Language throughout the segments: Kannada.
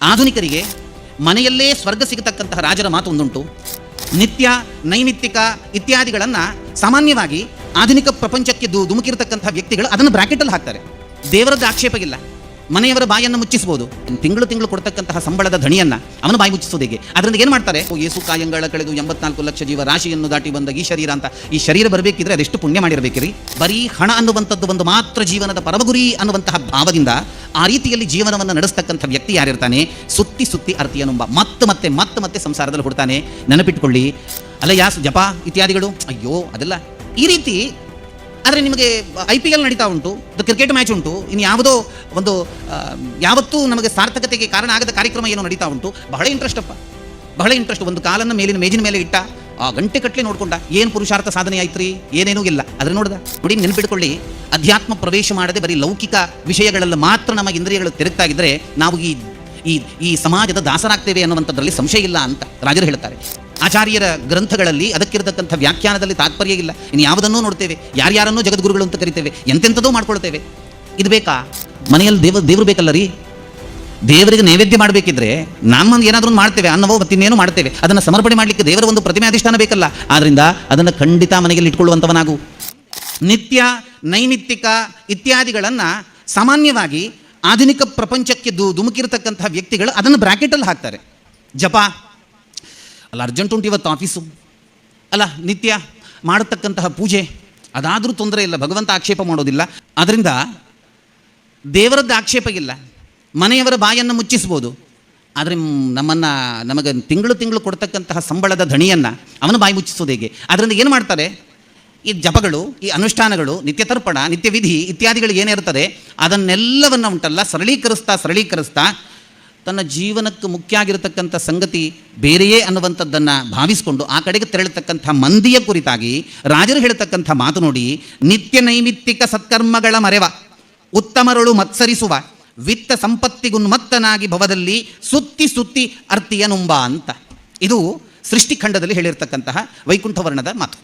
ಆಧುನಿಕರಿಗೆ ಮನೆಯಲ್ಲೇ ಸ್ವರ್ಗ ಸಿಗತಕ್ಕಂತಹ ರಾಜರ ಮಾತು ಒಂದುಂಟು. ನಿತ್ಯ ನೈಮಿತ್ತಿಕ ಇತ್ಯಾದಿಗಳನ್ನು ಸಾಮಾನ್ಯವಾಗಿ ಆಧುನಿಕ ಪ್ರಪಂಚಕ್ಕೆ ಧುಮುಕಿರತಕ್ಕಂತಹ ವ್ಯಕ್ತಿಗಳು ಅದನ್ನು ಬ್ರಾಕೆಟಲ್ಲಿ ಹಾಕ್ತಾರೆ. ದೇವರದ್ದು ಆಕ್ಷೇಪ ಇಲ್ಲ. ಮನೆಯವರ ಬಾಯನ್ನು ಮುಚ್ಚಿಸಬಹುದು. ತಿಂಗಳು ಕೊಡ್ತಕ್ಕಂತಹ ಸಂಬಳದ ಧಣಿಯನ್ನ ಅವನ ಬಾಯಿ ಮುಚ್ಚಿಸೋದು ಹೇಗೆ? ಅದರಿಂದ ಏನು ಮಾಡ್ತಾರೆ? ಯೇಸು ಕಾಯಂಗಳ ಕಳೆದು 84 ಲಕ್ಷ ಜೀವ ರಾಶಿಯನ್ನು ದಾಟಿ ಬಂದ ಈ ಶರೀರ ಅಂತ. ಈ ಶರೀರ ಬರಬೇಕಿದ್ರೆ ಅದೆಷ್ಟು ಪುಣ್ಯ ಮಾಡಿರಬೇಕಿರಿ. ಬರೀ ಹಣ ಅನ್ನುವಂಥದ್ದು ಒಂದು ಮಾತ್ರ ಜೀವನದ ಪರಮಗುರಿ ಅನ್ನುವಂತಹ ಭಾವದಿಂದ ಆ ರೀತಿಯಲ್ಲಿ ಜೀವನವನ್ನು ನಡೆಸ್ತಕ್ಕಂಥ ವ್ಯಕ್ತಿ ಯಾರಿರ್ತಾನೆ, ಸುತ್ತಿ ಅರ್ತಿಯನುಂಬ ಮತ್ತೆ ಸಂಸಾರದಲ್ಲಿ ಹುಡ್ತಾನೆ. ನೆನಪಿಟ್ಕೊಳ್ಳಿ, ಅಲ್ಲ ಜಪ ಇತ್ಯಾದಿಗಳು, ಅಯ್ಯೋ ಅದೆಲ್ಲ ಈ ರೀತಿ. ಆದರೆ ನಿಮಗೆ IPL ನಡೀತಾ ಉಂಟು, ಕ್ರಿಕೆಟ್ ಮ್ಯಾಚ್ ಉಂಟು, ಇನ್ನು ಯಾವುದೋ ಒಂದು ಯಾವತ್ತೂ ನಮಗೆ ಸಾರ್ಥಕತೆಗೆ ಕಾರಣ ಆಗದ ಕಾರ್ಯಕ್ರಮ ಏನೋ ನಡೀತಾ ಉಂಟು. ಬಹಳ ಇಂಟ್ರೆಸ್ಟ್. ಒಂದು ಕಾಲನ್ನು ಮೇಜಿನ ಮೇಲೆ ಇಟ್ಟ ಆ ಗಂಟೆ ಕಟ್ಲೆ ನೋಡ್ಕೊಂಡ. ಏನು ಪುರುಷಾರ್ಥ ಸಾಧನೆ ಆಯ್ತ್ರಿ? ಏನೇನೂ ಇಲ್ಲ. ಅದ್ರ ನೋಡ್ದ ನೋಡಿ. ನೆನಪಿಟ್ಕೊಳ್ಳಿ, ಅಧ್ಯಾತ್ಮ ಪ್ರವೇಶ ಮಾಡದೆ ಬರೀ ಲೌಕಿಕ ವಿಷಯಗಳಲ್ಲಿ ಮಾತ್ರ ನಮ್ಮ ಇಂದ್ರಿಯಗಳು ತಿರುಗ್ತಾಗಿದ್ರೆ ನಾವು ಈ ಸಮಾಜದ ದಾಸರಾಗ್ತೇವೆ ಅನ್ನುವಂಥದ್ರಲ್ಲಿ ಸಂಶಯ ಇಲ್ಲ ಅಂತ ರಾಜರು ಹೇಳ್ತಾರೆ. ಆಚಾರ್ಯರ ಗ್ರಂಥಗಳಲ್ಲಿ ಅದಕ್ಕಿರತಕ್ಕಂಥ ವ್ಯಾಖ್ಯಾನದಲ್ಲಿ ತಾತ್ಪರ್ಯ ಇಲ್ಲ. ಇನ್ನು ಯಾವುದನ್ನೂ ನೋಡ್ತೇವೆ, ಯಾರ್ಯಾರನ್ನೂ ಜಗದ್ಗುರುಗಳು ಅಂತ ಕರಿತೇವೆ, ಎಂತೆಂಥದೋ ಮಾಡ್ಕೊಳ್ತೇವೆ. ಇದು ಬೇಕಾ? ಮನೆಯಲ್ಲಿ ದೇವರು ಬೇಕಲ್ಲ ರೀ. ದೇವರಿಗೆ ನೈವೇದ್ಯ ಮಾಡಬೇಕಿದ್ರೆ ನಮ್ಮ ಏನಾದರೂ ಮಾಡ್ತೇವೆ, ಅನ್ನವೋ ಮತ್ತಿನ್ನೇನು ಮಾಡ್ತೇವೆ. ಅದನ್ನು ಸಮರ್ಪಣೆ ಮಾಡಲಿಕ್ಕೆ ದೇವರ ಒಂದು ಪ್ರತಿಮೆ ಅಧಿಷ್ಠಾನ ಬೇಕಲ್ಲ. ಆದ್ದರಿಂದ ಅದನ್ನು ಖಂಡಿತ ಮನೆಯಲ್ಲಿ ಇಟ್ಕೊಳ್ಳುವಂಥವನಾಗು. ನಿತ್ಯ ನೈಮಿತ್ತಿಕ ಇತ್ಯಾದಿಗಳನ್ನು ಸಾಮಾನ್ಯವಾಗಿ ಆಧುನಿಕ ಪ್ರಪಂಚಕ್ಕೆ ಧುಮುಕಿರತಕ್ಕಂತಹ ವ್ಯಕ್ತಿಗಳು ಅದನ್ನು ಬ್ರಾಕೆಟಲ್ಲಿ ಹಾಕ್ತಾರೆ. ಜಪ ಅಲ್ಲ, ಅರ್ಜೆಂಟ್ ಉಂಟು ಇವತ್ತು ಆಫೀಸು ಅಲ್ಲ, ನಿತ್ಯ ಮಾಡತಕ್ಕಂತಹ ಪೂಜೆ ಅದಾದರೂ ತೊಂದರೆ ಇಲ್ಲ, ಭಗವಂತ ಆಕ್ಷೇಪ ಮಾಡೋದಿಲ್ಲ. ಅದರಿಂದ ದೇವರದ್ದು ಆಕ್ಷೇಪ ಇಲ್ಲ. ಮನೆಯವರ ಬಾಯನ್ನು ಮುಚ್ಚಿಸ್ಬೋದು. ಆದರೆ ನಮಗೆ ತಿಂಗಳು ಕೊಡ್ತಕ್ಕಂತಹ ಸಂಬಳದ ಧಣಿಯನ್ನು ಅವನ ಬಾಯಿ ಮುಚ್ಚಿಸೋದು ಹೇಗೆ? ಅದರಿಂದ ಏನು ಮಾಡ್ತಾರೆ? ಈ ಜಪಗಳು, ಈ ಅನುಷ್ಠಾನಗಳು, ನಿತ್ಯ ತರ್ಪಣ, ನಿತ್ಯ ವಿಧಿ ಇತ್ಯಾದಿಗಳು ಏನಿರ್ತದೆ ಅದನ್ನೆಲ್ಲವನ್ನು ಉಂಟಲ್ಲ ಸರಳೀಕರಿಸ್ತಾ ತನ್ನ ಜೀವನಕ್ಕೆ ಮುಖ್ಯ ಆಗಿರತಕ್ಕಂಥ ಸಂಗತಿ ಬೇರೆಯೇ ಅನ್ನುವಂಥದ್ದನ್ನು ಭಾವಿಸಿಕೊಂಡು ಆ ಕಡೆಗೆ ತೆರಳತಕ್ಕಂಥ ಮಂದಿಯ ಕುರಿತಾಗಿ ರಾಜರು ಹೇಳತಕ್ಕಂಥ ಮಾತು ನೋಡಿ. ನಿತ್ಯ ನೈಮಿತ್ತಿಕ ಸತ್ಕರ್ಮಗಳ ಮರೆವ, ಉತ್ತಮರಳು ಮತ್ಸರಿಸುವ, ವಿತ್ತ ಸಂಪತ್ತಿಗುನ್ಮತ್ತನಾಗಿ ಭವದಲ್ಲಿ ಸುತ್ತಿ ಅರ್ತಿಯನುಂಬ ಅಂತ. ಇದು ಸೃಷ್ಟಿಖಂಡದಲ್ಲಿ ಹೇಳಿರ್ತಕ್ಕಂತಹ ವೈಕುಂಠವರ್ಣದ ಮಾತು.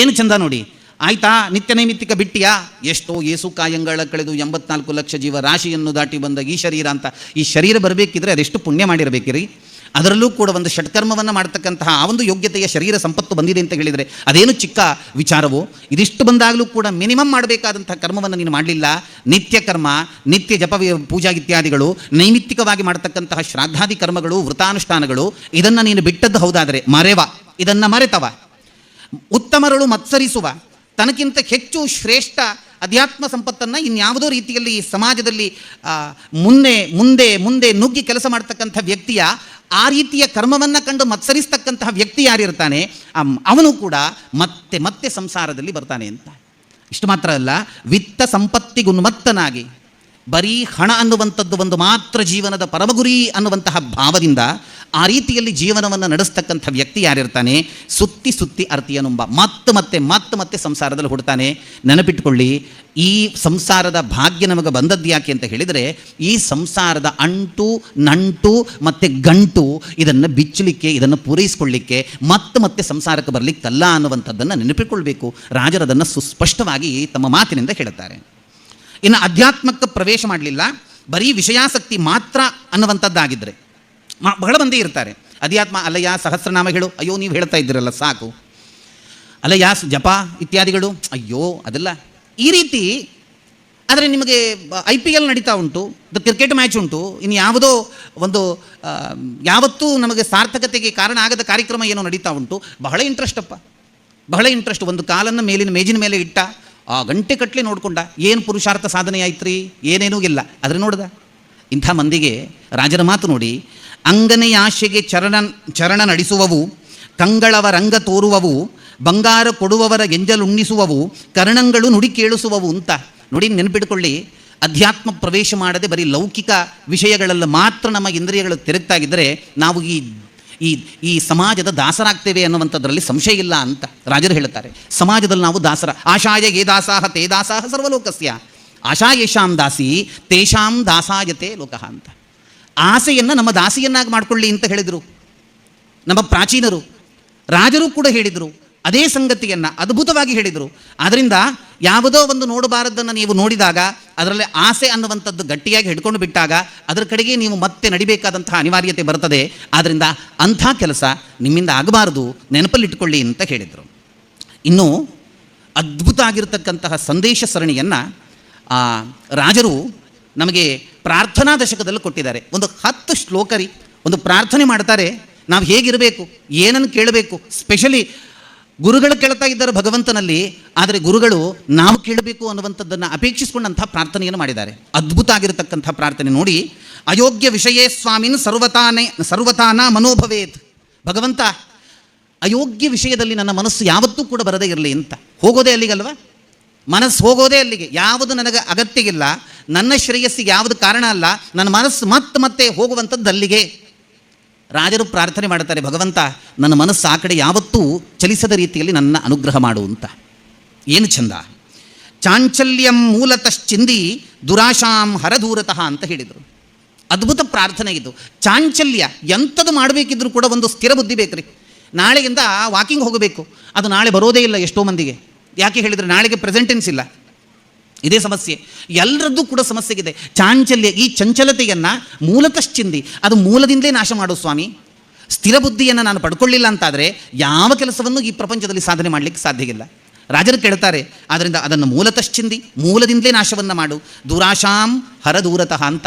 ಏನು ಚಂದ ನೋಡಿ. ಆಯ್ತಾ, ನಿತ್ಯ ನೈಮಿತ್ತಿಕ ಬಿಟ್ಟಿಯಾ? ಎಷ್ಟೋ ಯೇಸು ಕಾಯಂಗಳ ಕಳೆದು 84 ಲಕ್ಷ ಜೀವ ರಾಶಿಯನ್ನು ದಾಟಿ ಬಂದ ಈ ಶರೀರ ಅಂತ. ಈ ಶರೀರ ಬರಬೇಕಿದ್ರೆ ಅದೆಷ್ಟು ಪುಣ್ಯ ಮಾಡಿರಬೇಕಿರಿ. ಅದರಲ್ಲೂ ಕೂಡ ಒಂದು ಷಟ್ಕರ್ಮವನ್ನು ಮಾಡ್ತಕ್ಕಂತಹ ಆ ಒಂದು ಯೋಗ್ಯತೆಯ ಶರೀರ ಸಂಪತ್ತು ಬಂದಿದೆ ಅಂತ ಹೇಳಿದರೆ ಅದೇನು ಚಿಕ್ಕ ವಿಚಾರವೋ? ಇದಿಷ್ಟು ಬಂದಾಗಲೂ ಕೂಡ ಮಿನಿಮಮ್ ಮಾಡಬೇಕಾದಂತಹ ಕರ್ಮವನ್ನು ನೀನು ಮಾಡಲಿಲ್ಲ. ನಿತ್ಯ ಕರ್ಮ, ನಿತ್ಯ ಜಪ ಪೂಜಾ ಇತ್ಯಾದಿಗಳು, ನೈಮಿತ್ತಿಕವಾಗಿ ಮಾಡ್ತಕ್ಕಂತಹ ಶ್ರಾದ್ದಾದಿ ಕರ್ಮಗಳು, ವೃತಾನುಷ್ಠಾನಗಳು, ಇದನ್ನು ನೀನು ಬಿಟ್ಟದ್ದು ಹೌದಾದರೆ ಇದನ್ನು ಮರೆತವ. ಉತ್ತಮರಳು ಮತ್ಸರಿಸುವ, ತನಗಿಂತ ಹೆಚ್ಚು ಶ್ರೇಷ್ಠ ಅಧ್ಯಾತ್ಮ ಸಂಪತ್ತನ್ನು ಇನ್ಯಾವುದೋ ರೀತಿಯಲ್ಲಿ ಈ ಸಮಾಜದಲ್ಲಿ ಮುಂದೆ ನುಗ್ಗಿ ಕೆಲಸ ಮಾಡ್ತಕ್ಕಂಥ ವ್ಯಕ್ತಿಯ ಆ ರೀತಿಯ ಕರ್ಮವನ್ನು ಕಂಡು ಮತ್ಸರಿಸ್ತಕ್ಕಂತಹ ವ್ಯಕ್ತಿ ಯಾರಿರ್ತಾನೆ ಅವನು ಕೂಡ ಮತ್ತೆ ಸಂಸಾರದಲ್ಲಿ ಬರ್ತಾನೆ ಅಂತ. ಇಷ್ಟು ಮಾತ್ರ ಅಲ್ಲ, ವಿತ್ತ ಸಂಪತ್ತಿಗುನ್ಮತ್ತನಾಗಿ ಬರೀ ಹಣ ಅನ್ನುವಂಥದ್ದು ಒಂದು ಮಾತ್ರ ಜೀವನದ ಪರಮಗುರಿ ಅನ್ನುವಂತಹ ಭಾವದಿಂದ ಆ ರೀತಿಯಲ್ಲಿ ಜೀವನವನ್ನು ನಡೆಸ್ತಕ್ಕಂಥ ವ್ಯಕ್ತಿ ಯಾರಿರ್ತಾನೆ, ಸುತ್ತಿ ಅರ್ತಿಯನುಂಬ ಮತ್ತೆ ಸಂಸಾರದಲ್ಲಿ ಹುಡ್ತಾನೆ. ನೆನಪಿಟ್ಕೊಳ್ಳಿ, ಈ ಸಂಸಾರದ ಭಾಗ್ಯ ನಮಗೆ ಬಂದದ್ದು ಯಾಕೆ ಅಂತ ಹೇಳಿದರೆ, ಈ ಸಂಸಾರದ ಅಂಟು ನಂಟು ಮತ್ತು ಗಂಟು ಇದನ್ನು ಬಿಚ್ಚಲಿಕ್ಕೆ, ಇದನ್ನು ಪೂರೈಸಿಕೊಳ್ಳಿಕ್ಕೆ, ಮತ್ತೆ ಸಂಸಾರಕ್ಕೆ ಬರಲಿಕ್ಕಲ್ಲ ಅನ್ನುವಂಥದ್ದನ್ನು ನೆನಪಿಟ್ಕೊಳ್ಬೇಕು. ರಾಜರದನ್ನು ಸುಸ್ಪಷ್ಟವಾಗಿ ತಮ್ಮ ಮಾತಿನಿಂದ ಹೇಳುತ್ತಾರೆ. ಇನ್ನು ಅಧ್ಯಾತ್ಮಕ್ಕೆ ಪ್ರವೇಶ ಮಾಡಲಿಲ್ಲ, ಬರೀ ವಿಷಯಾಸಕ್ತಿ ಮಾತ್ರ ಅನ್ನುವಂಥದ್ದಾಗಿದ್ದರೆ ಬಹಳ ಮಂದಿ ಇರ್ತಾರೆ. ಅಧ್ಯಾತ್ಮ ಅಲ್ಲಯ್ಯ ಸಹಸ್ರನಾಮ ಹೇಳು, ಅಯ್ಯೋ ನೀವು ಹೇಳ್ತಾ ಇದ್ದೀರಲ್ಲ ಸಾಕು, ಅಲ್ಲಯ್ಯ ಜಪ ಇತ್ಯಾದಿಗಳು, ಅಯ್ಯೋ ಅದೆಲ್ಲ ಈ ರೀತಿ. ಆದರೆ ನಿಮಗೆ IPL ನಡೀತಾ ಉಂಟು, ಕ್ರಿಕೆಟ್ ಮ್ಯಾಚ್ ಉಂಟು, ಇನ್ನು ಯಾವುದೋ ಒಂದು ಯಾವತ್ತೂ ನಮಗೆ ಸಾರ್ಥಕತೆಗೆ ಕಾರಣ ಆಗದ ಕಾರ್ಯಕ್ರಮ ಏನೋ ನಡೀತಾ ಉಂಟು. ಬಹಳ ಇಂಟ್ರೆಸ್ಟ್. ಒಂದು ಕಾಲನ್ನು ಮೇಜಿನ ಮೇಲೆ ಇಟ್ಟ ಆ ಗಂಟೆ ಕಟ್ಲೆ ನೋಡ್ಕೊಂಡ. ಏನು ಪುರುಷಾರ್ಥ ಸಾಧನೆ ಆಯ್ತ್ರಿ? ಏನೇನೂ ಇಲ್ಲ. ಅದ್ರ ನೋಡ್ದ. ಇಂಥ ಮಂದಿಗೆ ರಾಜರ ಮಾತು ನೋಡಿ. ಅಂಗನೆಯಾಶೆಗೆ ಚರಣ ನಡೆಸುವವು, ಕಂಗಳವ ರಂಗ ತೋರುವವು, ಬಂಗಾರ ಕೊಡುವವರ ಗೆಂಜಲುಣ್ಣಿಸುವವು, ಕರ್ಣಗಳು ನುಡಿ ಕೇಳಿಸುವವು ಅಂತ ನೋಡಿ. ನೆನಪಿಟ್ಕೊಳ್ಳಿ, ಅಧ್ಯಾತ್ಮ ಪ್ರವೇಶ ಮಾಡದೆ ಬರೀ ಲೌಕಿಕ ವಿಷಯಗಳಲ್ಲಿ ಮಾತ್ರ ನಮ್ಮ ಇಂದ್ರಿಯಗಳು ತಿರುಗ್ತಾಗಿದ್ದರೆ ನಾವು ಈ ಸಮಾಜದ ದಾಸರಾಗ್ತೇವೆ ಅನ್ನುವಂಥದ್ರಲ್ಲಿ ಸಂಶಯ ಇಲ್ಲ ಅಂತ ರಾಜರು ಹೇಳುತ್ತಾರೆ. ಸಮಾಜದಲ್ಲಿ ನಾವು ದಾಸರ. ಆಶಾಯ ಯೇ ದಾಸಾಹ ತೇ ದಾಸಾಹ ಸರ್ವಲೋಕಸ್ಯ, ಆಶಾ ಯೇಷಾಂ ದಾಸಿ ತೇಷಾಂ ದಾಸಾಯತೆ ಲೋಕಃ ಅಂತ. ಆಸೆಯನ್ನು ನಮ್ಮ ದಾಸಿಯನ್ನಾಗಿ ಮಾಡಿಕೊಳ್ಳಿ ಅಂತ ಹೇಳಿದರು ನಮ್ಮ ಪ್ರಾಚೀನರು. ರಾಜರು ಕೂಡ ಹೇಳಿದರು ಅದೇ ಸಂಗತಿಯನ್ನು, ಅದ್ಭುತವಾಗಿ ಹೇಳಿದರು. ಆದ್ದರಿಂದ ಯಾವುದೋ ಒಂದು ನೋಡಬಾರದನ್ನು ನೀವು ನೋಡಿದಾಗ ಅದರಲ್ಲಿ ಆಸೆ ಅನ್ನುವಂಥದ್ದು ಗಟ್ಟಿಯಾಗಿ ಹಿಡ್ಕೊಂಡು ಬಿಟ್ಟಾಗ ಅದರ ಕಡೆಗೆ ನೀವು ಮತ್ತೆ ನಡಿಬೇಕಾದಂತಹ ಅನಿವಾರ್ಯತೆ ಬರ್ತದೆ. ಆದ್ದರಿಂದ ಅಂಥ ಕೆಲಸ ನಿಮ್ಮಿಂದ ಆಗಬಾರದು, ನೆನಪಲ್ಲಿಟ್ಟುಕೊಳ್ಳಿ ಅಂತ ಹೇಳಿದರು. ಇನ್ನೂ ಅದ್ಭುತ ಆಗಿರತಕ್ಕಂತಹ ಸಂದೇಶ ಸರಣಿಯನ್ನು ರಾಜರು ನಮಗೆ ಪ್ರಾರ್ಥನಾ ದಶಕದಲ್ಲಿ ಕೊಟ್ಟಿದ್ದಾರೆ. ಒಂದು 10 ಶ್ಲೋಕರಿ ಒಂದು ಪ್ರಾರ್ಥನೆ ಮಾಡ್ತಾರೆ. ನಾವು ಹೇಗಿರಬೇಕು, ಏನನ್ನು ಕೇಳಬೇಕು. ಸ್ಪೆಷಲಿ ಗುರುಗಳು ಕೇಳ್ತಾ ಇದ್ದಾರೆ ಭಗವಂತನಲ್ಲಿ, ಆದರೆ ಗುರುಗಳು ನಾವು ಕೇಳಬೇಕು ಅನ್ನುವಂಥದ್ದನ್ನು ಅಪೇಕ್ಷಿಸಿಕೊಂಡಂಥ ಪ್ರಾರ್ಥನೆಯನ್ನು ಮಾಡಿದ್ದಾರೆ. ಅದ್ಭುತ ಆಗಿರತಕ್ಕಂಥ ಪ್ರಾರ್ಥನೆ ನೋಡಿ. ಅಯೋಗ್ಯ ವಿಷಯೇ ಸ್ವಾಮಿನ್ ಸರ್ವತಾನ ಮನೋಭವೇತ್. ಭಗವಂತ, ಅಯೋಗ್ಯ ವಿಷಯದಲ್ಲಿ ನನ್ನ ಮನಸ್ಸು ಯಾವತ್ತೂ ಕೂಡ ಬರದೇ ಇರಲಿ ಅಂತ. ಹೋಗೋದೇ ಅಲ್ಲಿಗಲ್ವ, ಮನಸ್ಸು ಹೋಗೋದೇ ಅಲ್ಲಿಗೆ. ಯಾವುದು ನನಗೆ ಅಗತ್ಯ ಇಲ್ಲ, ನನ್ನ ಶ್ರೇಯಸ್ಸಿಗೆ ಯಾವುದು ಕಾರಣ ಅಲ್ಲ, ನನ್ನ ಮನಸ್ಸು ಮತ್ತೆ ಹೋಗುವಂಥದ್ದು ಅಲ್ಲಿಗೆ. ರಾಜರು ಪ್ರಾರ್ಥನೆ ಮಾಡ್ತಾರೆ, ಭಗವಂತ ನನ್ನ ಮನಸ್ಸು ಆ ಕಡೆ ಯಾವತ್ತೂ ಚಲಿಸದ ರೀತಿಯಲ್ಲಿ ನನ್ನ ಅನುಗ್ರಹ ಮಾಡು ಅಂತ. ಏನು ಚಂದ. ಚಾಂಚಲ್ಯಂ ಮೂಲತಶ್ಚಿಂದಿ ದುರಾಶಾಂ ಹರದೂರತಃ ಅಂತ ಹೇಳಿದರು. ಅದ್ಭುತ ಪ್ರಾರ್ಥನೆ ಇದು. ಚಾಂಚಲ್ಯ ಎಂಥದ್ದು ಮಾಡಬೇಕಿದ್ರೂ ಕೂಡ ಒಂದು ಸ್ಥಿರ ಬುದ್ಧಿ ಬೇಕ್ರಿ. ನಾಳೆಯಿಂದ ವಾಕಿಂಗ್ ಹೋಗಬೇಕು, ಅದು ನಾಳೆ ಬರೋದೇ ಇಲ್ಲ ಎಷ್ಟೋ ಮಂದಿಗೆ. ಯಾಕೆ ಹೇಳಿದರೆ ನಾಳೆಗೆ ಪ್ರೆಸೆಂಟೆನ್ಸ್ ಇಲ್ಲ. ಇದೇ ಸಮಸ್ಯೆ, ಎಲ್ಲರದ್ದು ಕೂಡ ಸಮಸ್ಯೆಗಿದೆ. ಚಾಂಚಲ್ಯ, ಈ ಚಂಚಲತೆಯನ್ನು ಮೂಲತಶ್ಚಿಂದಿ, ಅದು ಮೂಲದಿಂದಲೇ ನಾಶ ಮಾಡು ಸ್ವಾಮಿ. ಸ್ಥಿರ ಬುದ್ಧಿಯನ್ನು ನಾನು ಪಡ್ಕೊಳ್ಳಿಲ್ಲ ಅಂತಾದರೆ ಯಾವ ಕೆಲಸವನ್ನು ಈ ಪ್ರಪಂಚದಲ್ಲಿ ಸಾಧನೆ ಮಾಡಲಿಕ್ಕೆ ಸಾಧ್ಯ ಇಲ್ಲ. ರಾಜರು ಕೇಳ್ತಾರೆ, ಆದ್ದರಿಂದ ಅದನ್ನು ಮೂಲತಶ್ಚಿಂದಿ, ಮೂಲದಿಂದಲೇ ನಾಶವನ್ನು ಮಾಡು. ದುರಾಶಾಂ ಹರದೂರತಃ ಅಂತ.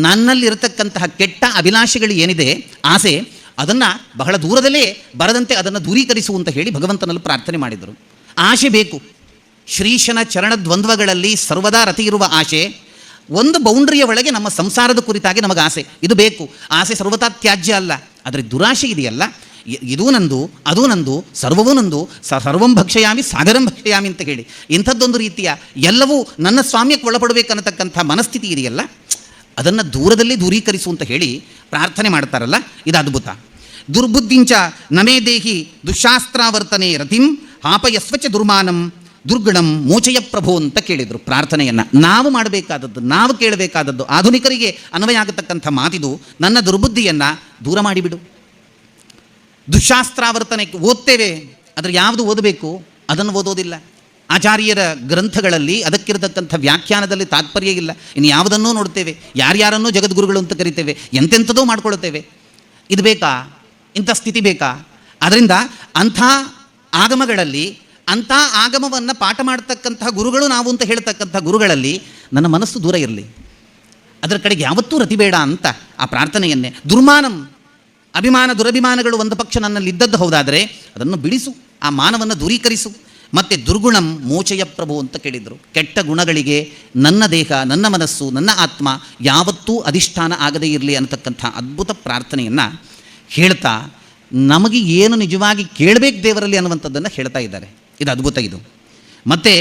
ನನ್ನಲ್ಲಿರತಕ್ಕಂತಹ ಕೆಟ್ಟ ಅಭಿಲಾಷೆಗಳು ಏನಿದೆ, ಆಸೆ, ಅದನ್ನು ಬಹಳ ದೂರದಲ್ಲೇ ಬರದಂತೆ ಅದನ್ನು ದೂರೀಕರಿಸು ಅಂತ ಹೇಳಿ ಭಗವಂತನಲ್ಲಿ ಪ್ರಾರ್ಥನೆ ಮಾಡಿದರು. ಆಶೆ ಬೇಕು. ಶ್ರೀಶನ ಚರಣ ದ್ವಂದ್ವಗಳಲ್ಲಿ ಸರ್ವದಾ ರತಿ ಇರುವ ಆಶೆ. ಒಂದು ಬೌಂಡ್ರಿಯ ಒಳಗೆ ನಮ್ಮ ಸಂಸಾರದ ಕುರಿತಾಗಿ ನಮಗೆ ಆಸೆ, ಇದು ಬೇಕು. ಆಸೆ ಸರ್ವತಾ ತ್ಯಾಜ್ಯ ಅಲ್ಲ, ಆದರೆ ದುರಾಶೆ ಇದೆಯಲ್ಲ, ಇದೂ ನಂದು, ಅದೂ ನಂದು, ಸರ್ವವೂ ನಂದು, ಸರ್ವಂ ಭಕ್ಷಯಾಮಿ ಸಾಗರಂ ಭಕ್ಷಯಾಮಿ ಅಂತ ಹೇಳಿ ಇಂಥದ್ದೊಂದು ರೀತಿಯ ಎಲ್ಲವೂ ನನ್ನ ಸ್ವಾಮ್ಯಕ್ಕೆ ಒಳಪಡಬೇಕನ್ನತಕ್ಕಂಥ ಮನಸ್ಥಿತಿ ಇದೆಯಲ್ಲ, ಅದನ್ನು ದೂರದಲ್ಲಿ ದೂರೀಕರಿಸು ಅಂತ ಹೇಳಿ ಪ್ರಾರ್ಥನೆ ಮಾಡ್ತಾರಲ್ಲ, ಇದು ಅದ್ಭುತ. ದುರ್ಬುದ್ಧಿಂಚ ನಮೇ ದೇಹಿ ದುಶಾಸ್ತ್ರಾವರ್ತನೆ ರತಿಂ ಹಾಪಯಸ್ವಚ ದುರ್ಮಾನಂ ದುರ್ಗುಣಂ ಮೋಚಯ ಪ್ರಭು ಅಂತ ಕೇಳಿದರು ಪ್ರಾರ್ಥನೆಯನ್ನು. ನಾವು ಮಾಡಬೇಕಾದದ್ದು, ನಾವು ಕೇಳಬೇಕಾದದ್ದು, ಆಧುನಿಕರಿಗೆ ಅನ್ವಯ ಆಗತಕ್ಕಂಥ ಮಾತಿದು. ನನ್ನ ದುರ್ಬುದ್ಧಿಯನ್ನು ದೂರ ಮಾಡಿಬಿಡು. ದುಶಾಸ್ತ್ರಾವರ್ತನೆಗೆ ಓದ್ತೇವೆ, ಆದರೆ ಯಾವುದು ಓದಬೇಕು ಅದನ್ನು ಓದೋದಿಲ್ಲ. ಆಚಾರ್ಯರ ಗ್ರಂಥಗಳಲ್ಲಿ ಅದಕ್ಕಿರತಕ್ಕಂಥ ವ್ಯಾಖ್ಯಾನದಲ್ಲಿ ತಾತ್ಪರ್ಯ ಇಲ್ಲ. ಇನ್ನು ಯಾವುದನ್ನೂ ನೋಡ್ತೇವೆ, ಯಾರ್ಯಾರನ್ನೂ ಜಗದ್ಗುರುಗಳು ಅಂತ ಕರಿತೇವೆ, ಎಂತೆಂಥದೋ ಮಾಡ್ಕೊಳ್ತೇವೆ. ಇದು ಬೇಕಾ? ಇಂಥ ಸ್ಥಿತಿ ಬೇಕಾ? ಅದರಿಂದ ಅಂಥ ಆಗಮಗಳಲ್ಲಿ, ಅಂಥ ಆಗಮವನ್ನು ಪಾಠ ಮಾಡ್ತಕ್ಕಂತಹ ಗುರುಗಳು ನಾವು ಅಂತ ಹೇಳ್ತಕ್ಕಂಥ ಗುರುಗಳಲ್ಲಿ ನನ್ನ ಮನಸ್ಸು ದೂರ ಇರಲಿ, ಅದರ ಕಡೆಗೆ ಯಾವತ್ತೂ ರತಿ ಬೇಡ ಅಂತ ಆ ಪ್ರಾರ್ಥನೆಯನ್ನೇ. ದುರ್ಮಾನಂ, ಅಭಿಮಾನ ದುರಭಿಮಾನಗಳು ಒಂದು ಪಕ್ಷ ನನ್ನಲ್ಲಿ ಇದ್ದದ್ದು ಹೌದಾದರೆ ಅದನ್ನು ಬಿಡಿಸು, ಆ ಮಾನವನ್ನು ದೂರೀಕರಿಸು. ಮತ್ತು ದುರ್ಗುಣಂ ಮೋಚಯ ಪ್ರಭು ಅಂತ ಕೇಳಿದರು. ಕೆಟ್ಟ ಗುಣಗಳಿಗೆ ನನ್ನ ದೇಹ, ನನ್ನ ಮನಸ್ಸು, ನನ್ನ ಆತ್ಮ ಯಾವತ್ತೂ ಅಧಿಷ್ಠಾನ ಆಗದೇ ಇರಲಿ ಅನ್ನತಕ್ಕಂಥ ಅದ್ಭುತ ಪ್ರಾರ್ಥನೆಯನ್ನು ಹೇಳ್ತಾ ನಮಗೆ ಏನು ನಿಜವಾಗಿ ಕೇಳಬೇಕು ದೇವರಲ್ಲಿ ಅನ್ನುವಂಥದ್ದನ್ನು ಹೇಳ್ತಾ ಇದ್ದಾರೆ. ಇದು ಅದ್ಭುತ. ಇದು ಮತ್ತು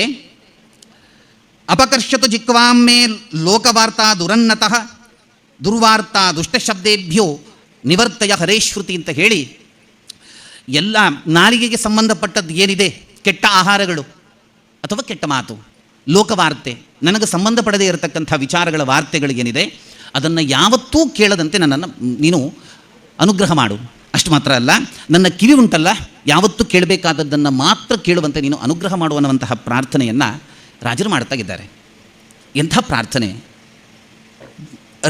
ಅಪಕರ್ಷತು ಜಿಕ್ವಾಮೇ ಲೋಕವಾರ್ತಾ ದುರನ್ನತಃ ದುರ್ವಾರ್ತಾ ದುಷ್ಟಶಬ್ದೇಭ್ಯೋ ನಿವರ್ತಯ ಹರೇಶ್ರುತಿ ಅಂತ ಹೇಳಿ ಎಲ್ಲ ನಾಲಿಗೆಗೆ ಸಂಬಂಧಪಟ್ಟದ್ದು ಏನಿದೆ, ಕೆಟ್ಟ ಆಹಾರಗಳು ಅಥವಾ ಕೆಟ್ಟ ಮಾತು, ಲೋಕವಾರ್ತೆ, ನನಗೆ ಸಂಬಂಧಪಡದೇ ಇರತಕ್ಕಂಥ ವಿಚಾರಗಳ ವಾರ್ತೆಗಳಿಗೇನಿದೆ ಅದನ್ನು ಯಾವತ್ತೂ ಕೇಳದಂತೆ ನನ್ನನ್ನು ನೀನು ಅನುಗ್ರಹ ಮಾಡು. ಅಷ್ಟು ಮಾತ್ರ ಅಲ್ಲ, ನನ್ನ ಕಿವಿ ಉಂಟಲ್ಲ ಯಾವತ್ತೂ ಕೇಳಬೇಕಾದದ್ದನ್ನು ಮಾತ್ರ ಕೇಳುವಂತೆ ನೀನು ಅನುಗ್ರಹ ಮಾಡುವಂತಹ ಪ್ರಾರ್ಥನೆಯನ್ನು ರಾಜರು ಮಾಡ್ತಾ ಇದ್ದಾರೆ. ಎಂಥ ಪ್ರಾರ್ಥನೆ!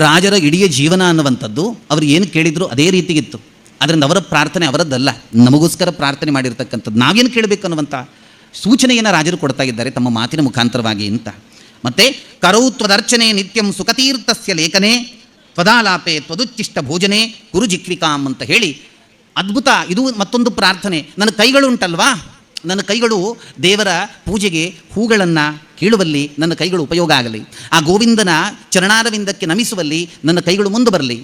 ರಾಜರ ಇಡೀ ಜೀವನ ಅನ್ನುವಂಥದ್ದು ಅವರು ಏನು ಕೇಳಿದ್ರು ಅದೇ ರೀತಿಗಿತ್ತು. ಅದರಿಂದ ಅವರ ಪ್ರಾರ್ಥನೆ ಅವರದ್ದಲ್ಲ, ನಮಗೋಸ್ಕರ ಪ್ರಾರ್ಥನೆ ಮಾಡಿರ್ತಕ್ಕಂಥದ್ದು. ನಾವೇನು ಕೇಳಬೇಕು ಅನ್ನುವಂಥ ಸೂಚನೆಯನ್ನು ರಾಜರು ಕೊಡ್ತಾ ಇದ್ದಾರೆ ತಮ್ಮ ಮಾತಿನ ಮುಖಾಂತರವಾಗಿ ಅಂತ. ಮತ್ತು ಕರೌ ತ್ವದರ್ಚನೆ ನಿತ್ಯಂ ಸುಖತೀರ್ಥಸ್ಯ ಲೇಖನೆ ತ್ವದಾಲಾಪೆ ತ್ವದುಚ್ಚಿಷ್ಟ ಭೋಜನೆ ಗುರು ಜಿಕ್ವಿಕಾಂ ಅಂತ ಹೇಳಿ ಅದ್ಭುತ. ಇದು ಮತ್ತೊಂದು ಪ್ರಾರ್ಥನೆ. ನನ್ನ ಕೈಗಳು ಉಂಟಲ್ವಾ, ನನ್ನ ಕೈಗಳು ದೇವರ ಪೂಜೆಗೆ ಹೂಗಳನ್ನು ಕೀಳುವಲ್ಲಿ ನನ್ನ ಕೈಗಳು ಉಪಯೋಗ ಆಗಲಿ, ಆ ಗೋವಿಂದನ ಚರಣಾರವಿಂದಕ್ಕೆ ನಮಿಸುವಲ್ಲಿ ನನ್ನ ಕೈಗಳು ಮುಂದೆ ಬರಲಿ.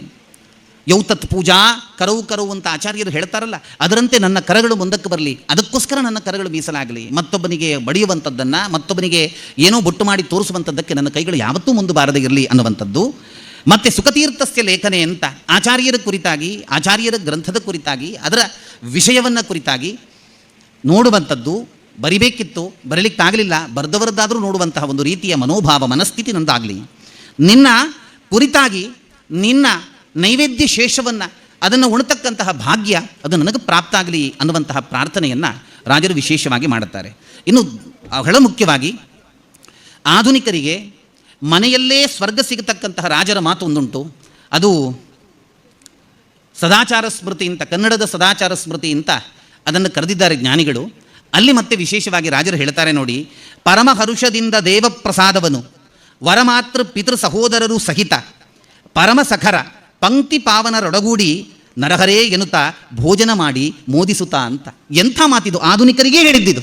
ಯೌತತ್ ಪೂಜಾ ಕರವು ಕರವು ಅಂತ ಆಚಾರ್ಯರು ಹೇಳ್ತಾರಲ್ಲ, ಅದರಂತೆ ನನ್ನ ಕರಗಳು ಮುಂದಕ್ಕೆ ಬರಲಿ, ಅದಕ್ಕೋಸ್ಕರ ನನ್ನ ಕರಗಳು ಮೀಸಲಾಗಲಿ. ಮತ್ತೊಬ್ಬನಿಗೆ ಬಡಿಯುವಂಥದ್ದನ್ನು, ಮತ್ತೊಬ್ಬನಿಗೆ ಏನೋ ಬೊಟ್ಟು ಮಾಡಿ ತೋರಿಸುವಂಥದ್ದಕ್ಕೆ ನನ್ನ ಕೈಗಳು ಯಾವತ್ತೂ ಮುಂದೆ ಬಾರದೇ ಇರಲಿ ಅನ್ನುವಂಥದ್ದು. ಮತ್ತು ಸುಖತೀರ್ಥಸ್ಯ ಲೇಖನೆ ಅಂತ ಆಚಾರ್ಯರ ಕುರಿತಾಗಿ, ಆಚಾರ್ಯರ ಗ್ರಂಥದ ಕುರಿತಾಗಿ, ಅದರ ವಿಷಯವನ್ನು ಕುರಿತಾಗಿ ನೋಡುವಂಥದ್ದು. ಬರಿಬೇಕಿತ್ತು, ಬರಲಿಕ್ಕಾಗಲಿಲ್ಲ, ಬರೆದವರದ್ದಾದರೂ ನೋಡುವಂತಹ ಒಂದು ರೀತಿಯ ಮನೋಭಾವ, ಮನಸ್ಥಿತಿ ನಂದಾಗಲಿ. ನಿನ್ನ ಕುರಿತಾಗಿ ನಿನ್ನ ನೈವೇದ್ಯ ಶೇಷವನ್ನು ಅದನ್ನು ಉಣ್ತಕ್ಕಂತಹ ಭಾಗ್ಯ ಅದು ನನಗೆ ಪ್ರಾಪ್ತ ಆಗಲಿ ಅನ್ನುವಂತಹ ಪ್ರಾರ್ಥನೆಯನ್ನು ರಾಜರು ವಿಶೇಷವಾಗಿ ಮಾಡುತ್ತಾರೆ. ಇನ್ನು ಬಹಳ ಮುಖ್ಯವಾಗಿ ಆಧುನಿಕರಿಗೆ ಮನೆಯಲ್ಲೇ ಸ್ವರ್ಗ ಸಿಗತಕ್ಕಂತಹ ರಾಜರ ಮಾತು ಒಂದುಂಟು. ಅದು ಸದಾಚಾರ ಸ್ಮೃತಿ ಅಂತ, ಕನ್ನಡದ ಸದಾಚಾರ ಸ್ಮೃತಿ ಅಂತ ಅದನ್ನು ಕರೆದಿದ್ದಾರೆ ಜ್ಞಾನಿಗಳು. ಅಲ್ಲಿ ಮತ್ತೆ ವಿಶೇಷವಾಗಿ ರಾಜರು ಹೇಳ್ತಾರೆ ನೋಡಿ, ಪರಮಹರುಷದಿಂದ ದೇವಪ್ರಸಾದವನು ವರಮಾತೃ ಪಿತೃ ಸಹೋದರರು ಸಹಿತ ಪರಮ ಸಖರ ಪಂಕ್ತಿ ಪಾವನರೊಡಗೂಡಿ ನರಹರೇ ಎನ್ನುತ್ತಾ ಭೋಜನ ಮಾಡಿ ಮೋದಿಸುತ್ತಾ ಅಂತ. ಎಂಥ ಮಾತಿದು, ಆಧುನಿಕರಿಗೆ ಹೇಳಿದ್ದಿದು,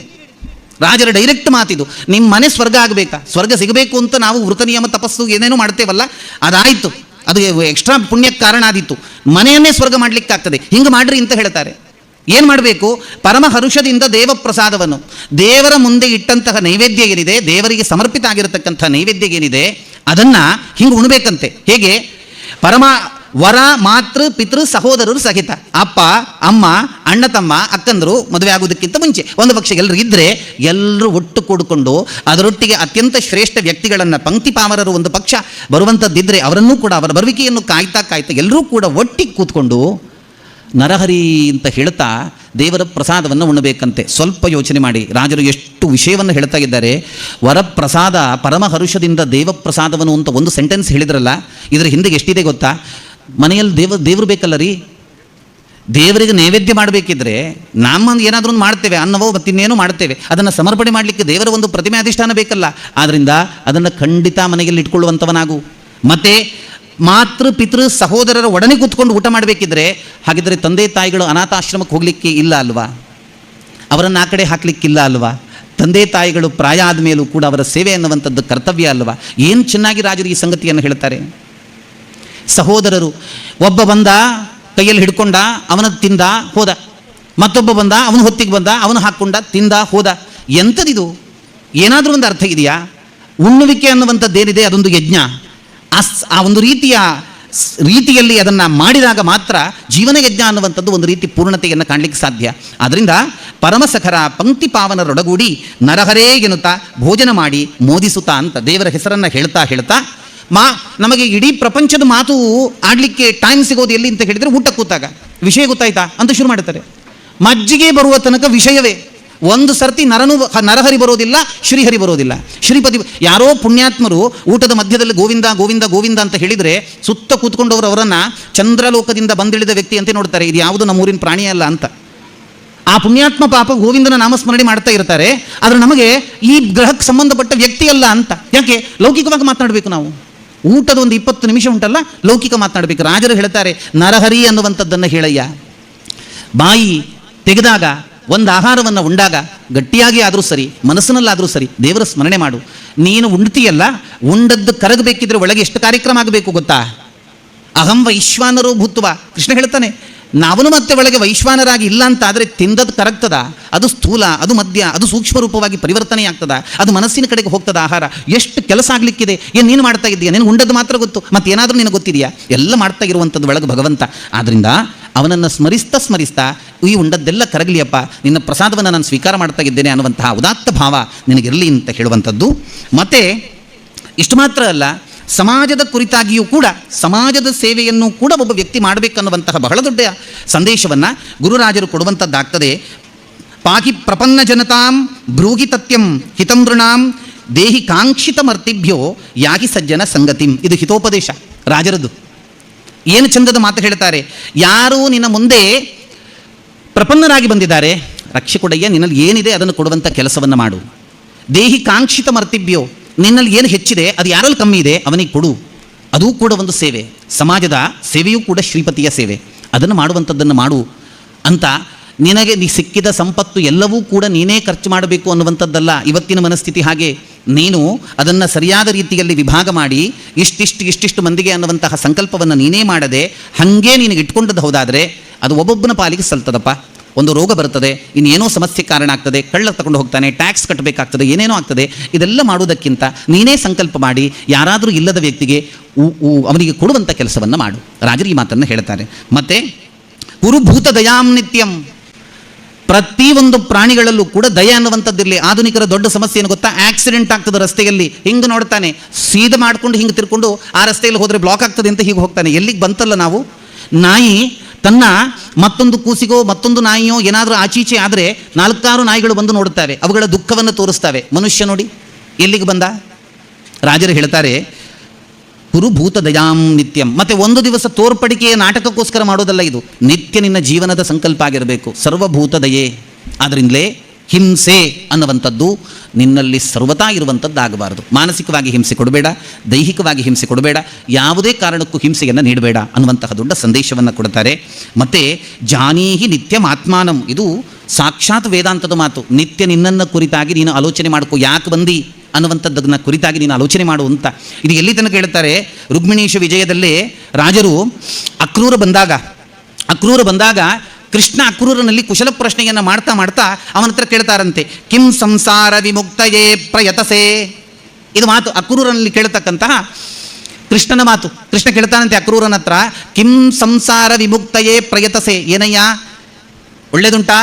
ರಾಜರ ಡೈರೆಕ್ಟ್ ಮಾತಿದು. ನಿಮ್ಮ ಮನೆ ಸ್ವರ್ಗ ಆಗಬೇಕಾ, ಸ್ವರ್ಗ ಸಿಗಬೇಕು ಅಂತ ನಾವು ವೃತ ನಿಯಮ ತಪಸ್ಸು ಏನೇನೋ ಮಾಡ್ತೇವಲ್ಲ, ಅದಾಯಿತು, ಅದು ಎಕ್ಸ್ಟ್ರಾ ಪುಣ್ಯಕ್ಕೆ ಕಾರಣ ಆದಿತ್ತು. ಮನೆಯನ್ನೇ ಸ್ವರ್ಗ ಮಾಡಲಿಕ್ಕಾಗ್ತದೆ, ಹಿಂಗೆ ಮಾಡ್ರಿ ಅಂತ ಹೇಳ್ತಾರೆ. ಏನು ಮಾಡಬೇಕು? ಪರಮಹರುಷದಿಂದ ದೇವಪ್ರಸಾದವನ್ನು, ದೇವರ ಮುಂದೆ ಇಟ್ಟಂತಹ ನೈವೇದ್ಯ ಏನಿದೆ, ದೇವರಿಗೆ ಸಮರ್ಪಿತ ಆಗಿರತಕ್ಕಂಥ ನೈವೇದ್ಯ ಏನಿದೆ, ಅದನ್ನು ಹಿಂಗೆ ಉಣಬೇಕಂತೆ. ಹೇಗೆ? ಪರಮ ವರ ಮಾತೃ ಪಿತೃ ಸಹೋದರರು ಸಹಿತ, ಅಪ್ಪ ಅಮ್ಮ ಅಣ್ಣ ತಮ್ಮ ಅಕ್ಕಂದರು ಮದುವೆ ಆಗುವುದಕ್ಕಿಂತ ಮುಂಚೆ ಒಂದು ಪಕ್ಷ ಎಲ್ಲರೂ ಇದ್ದರೆ ಎಲ್ಲರೂ ಒಟ್ಟು ಕೂಡಿಕೊಂಡು ಅದರೊಟ್ಟಿಗೆ ಅತ್ಯಂತ ಶ್ರೇಷ್ಠ ವ್ಯಕ್ತಿಗಳನ್ನು, ಪಂಕ್ತಿ ಪಾಮರರು ಒಂದು ಪಕ್ಷ ಬರುವಂಥದ್ದಿದ್ದರೆ ಅವರನ್ನೂ ಕೂಡ ಅವರ ಬರುವಿಕೆಯನ್ನು ಕಾಯ್ತಾ ಎಲ್ಲರೂ ಕೂಡ ಒಟ್ಟಿಗೆ ಕೂತ್ಕೊಂಡು ನರಹರಿ ಅಂತ ಹೇಳ್ತಾ ದೇವರ ಪ್ರಸಾದವನ್ನು ಉಣ್ಣಬೇಕಂತೆ. ಸ್ವಲ್ಪ ಯೋಚನೆ ಮಾಡಿ, ರಾಜರು ಎಷ್ಟು ವಿಷಯವನ್ನು ಹೇಳ್ತಾ ಇದ್ದಾರೆ. ವರಪ್ರಸಾದ ಪರಮಹರುಷದಿಂದ ದೇವಪ್ರಸಾದವನ್ನು ಅಂತ ಒಂದು ಸೆಂಟೆನ್ಸ್ ಹೇಳಿದ್ರಲ್ಲ, ಇದರ ಹಿಂದೆ ಎಷ್ಟಿದೆ ಗೊತ್ತಾ? ಮನೆಯಲ್ಲಿ ದೇವರು ಬೇಕಲ್ಲ ರೀ, ದೇವರಿಗೆ ನೈವೇದ್ಯ ಮಾಡಬೇಕಿದ್ರೆ ನಮ್ಮ ಏನಾದರೂ ಒಂದು ಮಾಡ್ತೇವೆ, ಅನ್ನವೋ ಮತ್ತಿನ್ನೇನೋ ಮಾಡ್ತೇವೆ, ಅದನ್ನು ಸಮರ್ಪಣೆ ಮಾಡಲಿಕ್ಕೆ ದೇವರ ಒಂದು ಪ್ರತಿಮೆ ಅಧಿಷ್ಠಾನ ಬೇಕಲ್ಲ. ಆದ್ದರಿಂದ ಅದನ್ನು ಖಂಡಿತ ಮನೆಯಲ್ಲಿ ಇಟ್ಕೊಳ್ಳುವಂಥವನಾಗು. ಮತ್ತು ಮಾತೃ ಪಿತೃ ಸಹೋದರರ ಒಡನೆ ಕೂತ್ಕೊಂಡು ಊಟ ಮಾಡಬೇಕಿದ್ರೆ, ಹಾಗಿದ್ರೆ ತಂದೆ ತಾಯಿಗಳು ಅನಾಥಾಶ್ರಮಕ್ಕೆ ಹೋಗಲಿಕ್ಕೆ ಇಲ್ಲ ಅಲ್ವಾ, ಅವರನ್ನು ಆ ಕಡೆ ಹಾಕಲಿಕ್ಕಿಲ್ಲ ಅಲ್ವಾ, ತಂದೆ ತಾಯಿಗಳು ಪ್ರಾಯ ಆದಮೇಲೂ ಕೂಡ ಅವರ ಸೇವೆ ಅನ್ನುವಂಥದ್ದು ಕರ್ತವ್ಯ ಅಲ್ವಾ. ಏನು ಚೆನ್ನಾಗಿ ರಾಜರು ಈ ಸಂಗತಿಯನ್ನು ಹೇಳ್ತಾರೆ. ಸಹೋದರರು, ಒಬ್ಬ ಬಂದ ಕೈಯಲ್ಲಿ ಹಿಡ್ಕೊಂಡ, ಅವನ ತಿಂದ ಹೋದ, ಮತ್ತೊಬ್ಬ ಬಂದ ಅವನು ಹೊತ್ತಿಗೆ ಬಂದ, ಅವನು ಹಾಕ್ಕೊಂಡ ತಿಂದ ಹೋದ. ಎಂಥದಿದು? ಏನಾದರೂ ಒಂದು ಅರ್ಥ ಇದೆಯಾ? ಉಣ್ಣುವಿಕೆ ಅನ್ನುವಂಥದ್ದೇನಿದೆ ಅದೊಂದು ಯಜ್ಞ. ಆ ಒಂದು ರೀತಿಯಲ್ಲಿ ಅದನ್ನು ಮಾಡಿದಾಗ ಮಾತ್ರ ಜೀವನ ಯಜ್ಞ ಅನ್ನುವಂಥದ್ದು ಒಂದು ರೀತಿ ಪೂರ್ಣತೆಯನ್ನು ಕಾಣಲಿಕ್ಕೆ ಸಾಧ್ಯ. ಆದ್ದರಿಂದ ಪರಮಸಖರ ಪಂಕ್ತಿ ಪಾವನರೊಡಗೂಡಿ ನರಹರೇ ಎನ್ನುತ್ತಾ ಭೋಜನ ಮಾಡಿ ಮೋದಿಸುತ್ತಾ ಅಂತ ದೇವರ ಹೆಸರನ್ನು ಹೇಳ್ತಾ ನಮಗೆ ಇಡೀ ಪ್ರಪಂಚದ ಮಾತು ಆಡಲಿಕ್ಕೆ ಟೈಮ್ ಸಿಗೋದು ಎಲ್ಲಿ ಅಂತ ಹೇಳಿದರೆ ಊಟ ಕೂತಾಗ. ವಿಷಯ ಗೊತ್ತಾಯ್ತಾ ಅಂತ ಶುರು ಮಾಡ್ತಾರೆ. ಮಜ್ಜಿಗೆ ಬರುವ ತನಕ ವಿಷಯವೇ. ಒಂದು ಸರ್ತಿ ನರಹರಿ ಬರೋದಿಲ್ಲ, ಶ್ರೀಹರಿ ಬರೋದಿಲ್ಲ. ಶ್ರೀಪತಿ ಯಾರೋ ಪುಣ್ಯಾತ್ಮರು ಊಟದ ಮಧ್ಯದಲ್ಲಿ ಗೋವಿಂದ ಗೋವಿಂದ ಗೋವಿಂದ ಅಂತ ಹೇಳಿದರೆ ಸುತ್ತ ಕೂತ್ಕೊಂಡವರು ಅವರನ್ನು ಚಂದ್ರಲೋಕದಿಂದ ಬಂದಿಳಿದ ವ್ಯಕ್ತಿ ಅಂತ ನೋಡ್ತಾರೆ. ಇದು ಯಾವುದು ನಮ್ಮೂರಿನ ಪ್ರಾಣಿ ಅಲ್ಲ ಅಂತ. ಆ ಪುಣ್ಯಾತ್ಮ ಪಾಪ ಗೋವಿಂದನ ನಾಮಸ್ಮರಣೆ ಮಾಡ್ತಾ ಇರ್ತಾರೆ, ಆದರೆ ನಮಗೆ ಈ ಗ್ರಹಕ್ಕೆ ಸಂಬಂಧಪಟ್ಟ ವ್ಯಕ್ತಿ ಅಲ್ಲ ಅಂತ. ಯಾಕೆ? ಲೌಕಿಕವಾಗಿ ಮಾತನಾಡಬೇಕು ನಾವು. ಊಟದ ಒಂದು 20 ನಿಮಿಷ ಉಂಟಲ್ಲ, ಲೌಕಿಕ ಮಾತನಾಡಬೇಕು. ರಾಜರು ಹೇಳ್ತಾರೆ, ನರಹರಿ ಅನ್ನುವಂಥದ್ದನ್ನು ಹೇಳಯ್ಯ. ಬಾಯಿ ತೆಗೆದಾಗ, ಒಂದು ಆಹಾರವನ್ನು ಉಂಡಾಗ ಗಟ್ಟಿಯಾಗಿ ಆದರೂ ಸರಿ, ಮನಸ್ಸಿನಲ್ಲಾದರೂ ಸರಿ ದೇವರ ಸ್ಮರಣೆ ಮಾಡು. ನೀನು ಉಣ್ತೀಯಲ್ಲ, ಉಂಡದ್ದು ಕರಗಬೇಕಿದ್ರೆ ಒಳಗೆ ಎಷ್ಟು ಕಾರ್ಯಕ್ರಮ ಆಗಬೇಕು ಗೊತ್ತಾ? ಅಹಂ ವೈಶ್ವಾನರೋ ಭೂತ್ವ, ಕೃಷ್ಣ ಹೇಳ್ತಾನೆ. ನಾವನು ಮತ್ತೆ ಒಳಗೆ ವೈಶ್ವಾನರಾಗಿ ಇಲ್ಲ ಅಂತ ಆದರೆ ತಿಂದದ್ದು ಕರಗ್ತದ? ಅದು ಸ್ಥೂಲ, ಅದು ಮಧ್ಯ, ಅದು ಸೂಕ್ಷ್ಮ ರೂಪವಾಗಿ ಪರಿವರ್ತನೆ ಆಗ್ತದ, ಅದು ಮನಸ್ಸಿನ ಕಡೆಗೆ ಹೋಗ್ತದ ಆಹಾರ. ಎಷ್ಟು ಕೆಲಸ ಆಗಲಿಕ್ಕಿದೆ. ಏನು ನೀನು ಮಾಡ್ತಾ ಇದ್ದೀಯಾ? ನೀನು ಉಂಡದ್ದು ಮಾತ್ರ ಗೊತ್ತು, ಮತ್ತೆ ಏನಾದರೂ ನಿನಗೆ ಗೊತ್ತಿದೆಯಾ? ಎಲ್ಲ ಮಾಡ್ತಾ ಇರುವಂಥದ್ದು ಒಳಗೆ ಭಗವಂತ. ಆದ್ದರಿಂದ ಅವನನ್ನು ಸ್ಮರಿಸ್ತಾ ಈ ಉಂಡದ್ದೆಲ್ಲ ಕರಗಲಿಯಪ್ಪ, ನಿನ್ನ ಪ್ರಸಾದವನ್ನು ನಾನು ಸ್ವೀಕಾರ ಮಾಡ್ತಾ ಇದ್ದೇನೆ ಅನ್ನುವಂತಹ ಉದಾತ್ತ ಭಾವ ನಿನಗಿರಲಿ ಅಂತ ಹೇಳುವಂಥದ್ದು. ಮತ್ತು ಇಷ್ಟು ಮಾತ್ರ ಅಲ್ಲ, ಸಮಾಜದ ಕುರಿತಾಗಿಯೂ ಕೂಡ ಸಮಾಜದ ಸೇವೆಯನ್ನು ಕೂಡ ಒಬ್ಬ ವ್ಯಕ್ತಿ ಮಾಡಬೇಕನ್ನುವಂತಹ ಬಹಳ ದೊಡ್ಡ ಸಂದೇಶವನ್ನು ಗುರುರಾಜರು ಕೊಡುವಂಥದ್ದಾಗ್ತದೆ. ಪಾಕಿ ಪ್ರಪನ್ನ ಜನತಾಂ ಬ್ರೂಗಿ ತತ್ಯಂ ಹಿತಮೃಣಾಂ ದೇಹಿ ಕಾಂಕ್ಷಿತ ಮರ್ತಿಭ್ಯೋ ಯಾಗಿ ಸಜ್ಜನ ಸಂಗತಿಂ. ಇದು ಹಿತೋಪದೇಶ ರಾಜರದ್ದು. ಏನು ಚಂದದ ಮಾತು ಹೇಳ್ತಾರೆ. ಯಾರು ನಿನ್ನ ಮುಂದೆ ಪ್ರಪನ್ನರಾಗಿ ಬಂದಿದ್ದಾರೆ, ರಕ್ಷೆ ಕೊಡಯ್ಯ, ನಿನ್ನಲ್ಲಿ ಏನಿದೆ ಅದನ್ನು ಕೊಡುವಂಥ ಕೆಲಸವನ್ನು ಮಾಡು. ದೇಹಿ ಕಾಂಕ್ಷಿತ ಮರ್ತಿಭ್ಯೋ, ನಿನ್ನಲ್ಲಿ ಏನು ಹೆಚ್ಚಿದೆ ಅದು ಯಾರಲ್ಲಿ ಕಮ್ಮಿ ಇದೆ ಅವನಿಗೆ ಕೊಡು. ಅದೂ ಕೂಡ ಒಂದು ಸೇವೆ. ಸಮಾಜದ ಸೇವೆಯೂ ಕೂಡ ಶ್ರೀಪತಿಯ ಸೇವೆ. ಅದನ್ನು ಮಾಡುವಂಥದ್ದನ್ನು ಮಾಡು ಅಂತ. ನಿನಗೆ ಸಿಕ್ಕಿದ ಸಂಪತ್ತು ಎಲ್ಲವೂ ಕೂಡ ನೀನೇ ಖರ್ಚು ಮಾಡಬೇಕು ಅನ್ನುವಂಥದ್ದಲ್ಲ ಇವತ್ತಿನ ಮನಸ್ಥಿತಿ. ಹಾಗೆ ನೀನು ಅದನ್ನು ಸರಿಯಾದ ರೀತಿಯಲ್ಲಿ ವಿಭಾಗ ಮಾಡಿ ಇಷ್ಟಿಷ್ಟು ಮಂದಿಗೆ ಅನ್ನುವಂತಹ ಸಂಕಲ್ಪವನ್ನು ನೀನೇ ಮಾಡದೆ ಹಾಗೆ ನಿನಗೆ ಇಟ್ಕೊಂಡದ್ದು ಹೌದಾದರೆ ಅದು ಒಬ್ಬೊಬ್ಬನ ಪಾಲಿಗೆ ಸಲ್ತದಪ್ಪ. ಒಂದು ರೋಗ ಬರ್ತದೆ, ಇನ್ನೇನೋ ಸಮಸ್ಯೆ ಕಾರಣ ಆಗ್ತದೆ, ಕಳ್ಳ ತಗೊಂಡು ಹೋಗ್ತಾನೆ, ಟ್ಯಾಕ್ಸ್ ಕಟ್ಟಬೇಕಾಗ್ತದೆ, ಏನೇನೋ ಆಗ್ತದೆ. ಇದೆಲ್ಲ ಮಾಡುವುದಕ್ಕಿಂತ ನೀನೇ ಸಂಕಲ್ಪ ಮಾಡಿ ಯಾರಾದರೂ ಇಲ್ಲದ ವ್ಯಕ್ತಿಗೆ ಅವನಿಗೆ ಕೊಡುವಂಥ ಕೆಲಸವನ್ನು ಮಾಡು. ರಾಜರು ಈ ಮಾತನ್ನು ಹೇಳ್ತಾರೆ. ಮತ್ತು ಕುರುಭೂತ ದಯಾಂ ನಿತ್ಯಂ, ಪ್ರತಿಯೊಂದು ಪ್ರಾಣಿಗಳಲ್ಲೂ ಕೂಡ ದಯ ಅನ್ನುವಂಥದ್ದಿರಲಿ. ಆಧುನಿಕರ ದೊಡ್ಡ ಸಮಸ್ಯೆ ಏನು ಗೊತ್ತಾ? ಆಕ್ಸಿಡೆಂಟ್ ಆಗ್ತದೆ ರಸ್ತೆಯಲ್ಲಿ, ಹಿಂಗೆ ನೋಡ್ತಾನೆ, ಸೀದಾ ಮಾಡ್ಕೊಂಡು ಹಿಂಗೆ ತಿರ್ಕೊಂಡು ಆ ರಸ್ತೆಯಲ್ಲಿ ಹೋದರೆ ಬ್ಲಾಕ್ ಆಗ್ತದೆ ಅಂತ ಹೀಗೆ ಹೋಗ್ತಾನೆ. ಎಲ್ಲಿಗೆ ಬಂತಲ್ಲ ನಾವು. ನಾಯಿ ತನ್ನ ಮತ್ತೊಂದು ಕೂಸಿಗೋ ಮತ್ತೊಂದು ನಾಯಿಯೋ ಏನಾದರೂ ಆಚೀಚೆ ಆದರೆ 4-6 ನಾಯಿಗಳು ಬಂದು ನೋಡುತ್ತವೆ, ಅವುಗಳ ದುಃಖವನ್ನು ತೋರಿಸ್ತವೆ. ಮನುಷ್ಯ ನೋಡಿ ಎಲ್ಲಿಗೆ ಬಂದ, ರಾಜರು ಹೇಳ್ತಾರೆ ಕುರುಭೂತ ದಯಾಂ ನಿತ್ಯಂ. ಮತ್ತು ಒಂದು ದಿವಸ ತೋರ್ಪಡಿಕೆಯ ನಾಟಕಕ್ಕೋಸ್ಕರ ಮಾಡೋದಲ್ಲ, ಇದು ನಿತ್ಯ ನಿನ್ನ ಜೀವನದ ಸಂಕಲ್ಪ ಆಗಿರಬೇಕು. ಸರ್ವಭೂತ ದಯೆ. ಆದ್ದರಿಂದಲೇ ಹಿಂಸೆ ಅನ್ನುವಂಥದ್ದು ನಿನ್ನಲ್ಲಿ ಸರ್ವತಾ ಇರುವಂಥದ್ದಾಗಬಾರದು. ಮಾನಸಿಕವಾಗಿ ಹಿಂಸೆ ಕೊಡಬೇಡ, ದೈಹಿಕವಾಗಿ ಹಿಂಸೆ ಕೊಡಬೇಡ, ಯಾವುದೇ ಕಾರಣಕ್ಕೂ ಹಿಂಸೆಯನ್ನು ನೀಡಬೇಡ ಅನ್ನುವಂತಹ ದೊಡ್ಡ ಸಂದೇಶವನ್ನು ಕೊಡ್ತಾರೆ. ಮತ್ತು ಜಾನೀಹಿ ನಿತ್ಯಂ ಆತ್ಮಾನಂ, ಇದು ಸಾಕ್ಷಾತ್ ವೇದಾಂತದ ಮಾತು. ನಿತ್ಯ ನಿನ್ನನ್ನು ಕುರಿತಾಗಿ ನೀನು ಆಲೋಚನೆ ಮಾಡ್ಕೋ, ಯಾಕೆ ಬಂದಿ ಅನ್ನುವಂಥದ್ದನ್ನ ಕುರಿತಾಗಿ ನೀನು ಆಲೋಚನೆ ಮಾಡುವಂಥ. ಇದು ಎಲ್ಲಿ ತನಕ ಹೇಳ್ತಾರೆ, ರುಕ್ಮಿಣೀಶ ವಿಜಯದಲ್ಲೇ ರಾಜರು ಅಕ್ರೂರ ಬಂದಾಗ ಕೃಷ್ಣ ಅಕ್ರೂರನಲ್ಲಿ ಕುಶಲ ಪ್ರಶ್ನೆಯನ್ನು ಮಾಡ್ತಾ ಮಾಡ್ತಾ ಅವನ ಹತ್ರ ಕೇಳ್ತಾರಂತೆ, ಕಿಂ ಸಂಸಾರ ವಿಮುಕ್ತಯೇ ಪ್ರಯತಸೆ. ಇದು ಮಾತು ಅಕ್ರೂರನಲ್ಲಿ ಕೇಳ್ತಕ್ಕಂತಹ ಕೃಷ್ಣನ ಮಾತು. ಕೃಷ್ಣ ಕೇಳ್ತಾನಂತೆ ಅಕ್ರೂರನ ಹತ್ರ, ಕಿಂ ಸಂಸಾರ ವಿಮುಕ್ತಯೇ ಪ್ರಯತಸೆ. ಏನಯ್ಯ, ಒಳ್ಳೇದುಂಟಾ,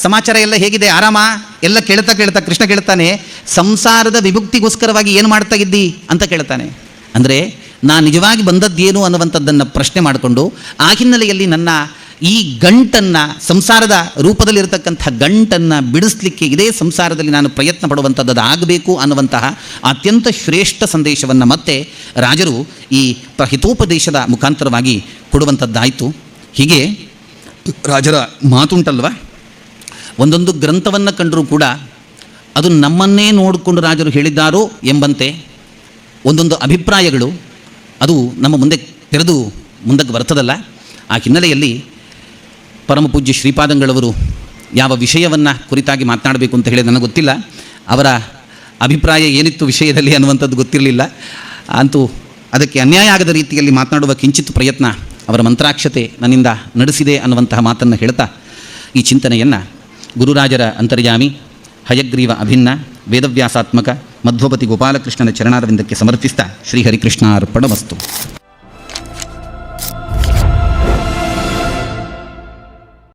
ಸಮಾಚಾರ ಎಲ್ಲ ಹೇಗಿದೆ, ಆರಾಮ ಎಲ್ಲ ಕೇಳ್ತಾ ಕೃಷ್ಣ ಕೇಳ್ತಾನೆ, ಸಂಸಾರದ ವಿಮುಕ್ತಿಗೋಸ್ಕರವಾಗಿ ಏನು ಮಾಡ್ತಾ ಇದ್ದಿ ಅಂತ ಕೇಳ್ತಾನೆ. ಅಂದರೆ ನಾನು ನಿಜವಾಗಿ ಬಂದದ್ದೇನು ಅನ್ನುವಂಥದ್ದನ್ನು ಪ್ರಶ್ನೆ ಮಾಡಿಕೊಂಡು ಆ ಹಿನ್ನೆಲೆಯಲ್ಲಿ ನನ್ನ ಈ ಗಂಟನ್ನು, ಸಂಸಾರದ ರೂಪದಲ್ಲಿರತಕ್ಕಂಥ ಗಂಟನ್ನು ಬಿಡಿಸ್ಲಿಕ್ಕೆ ಇದೇ ಸಂಸಾರದಲ್ಲಿ ನಾನು ಪ್ರಯತ್ನ ಪಡುವಂಥದ್ದು ಆಗಬೇಕು ಅನ್ನುವಂತಹ ಅತ್ಯಂತ ಶ್ರೇಷ್ಠ ಸಂದೇಶವನ್ನು ಮತ್ತೆ ರಾಜರು ಈ ಹಿತೋಪದೇಶದ ಮುಖಾಂತರವಾಗಿ ಕೊಡುವಂಥದ್ದಾಯಿತು. ಹೀಗೆ ರಾಜರ ಮಾತುಂಟಲ್ವ, ಒಂದೊಂದು ಗ್ರಂಥವನ್ನು ಕಂಡರೂ ಕೂಡ ಅದು ನಮ್ಮನ್ನೇ ನೋಡಿಕೊಂಡು ರಾಜರು ಹೇಳಿದ್ದಾರೋ ಎಂಬಂತೆ ಒಂದೊಂದು ಅಭಿಪ್ರಾಯಗಳು ಅದು ನಮ್ಮ ಮುಂದೆ ತೆರೆದು ಮುಂದಕ್ಕೆ ಬರ್ತದಲ್ಲ. ಆ ಹಿನ್ನೆಲೆಯಲ್ಲಿ ಪರಮ ಪೂಜ್ಯ ಶ್ರೀಪಾದಂಗಳವರು ಯಾವ ವಿಷಯವನ್ನು ಕುರಿತಾಗಿ ಮಾತನಾಡಬೇಕು ಅಂತ ಹೇಳಿ ನನಗೆ ಗೊತ್ತಿಲ್ಲ. ಅವರ ಅಭಿಪ್ರಾಯ ಏನಿತ್ತು ವಿಷಯದಲ್ಲಿ ಅನ್ನುವಂಥದ್ದು ಗೊತ್ತಿರಲಿಲ್ಲ. ಅಂತೂ ಅದಕ್ಕೆ ಅನ್ಯಾಯ ಆಗದ ರೀತಿಯಲ್ಲಿ ಮಾತನಾಡುವ ಕಿಂಚಿತ್ ಪ್ರಯತ್ನ ಅವರ ಮಂತ್ರಾಕ್ಷತೆ ನನ್ನಿಂದ ನಡೆಸಿದೆ ಅನ್ನುವಂತಹ ಮಾತನ್ನು ಹೇಳ್ತಾ ಈ ಚಿಂತನೆಯನ್ನು ಗುರುರಾಜರ ಅಂತರ್ಯಾಮಿ, ಹಯಗ್ರೀವ ಅಭಿನ್ನ, ವೇದವ್ಯಾಸಾತ್ಮಕ, ಮಧ್ವಪತಿ ಗೋಪಾಲಕೃಷ್ಣನ ಚರಣಾರವಿಂದಕ್ಕೆ ಸಮರ್ಪಿಸ್ತಾ ಶ್ರೀಹರಿಕೃಷ್ಣಾರ್ಪಣಮಸ್ತು.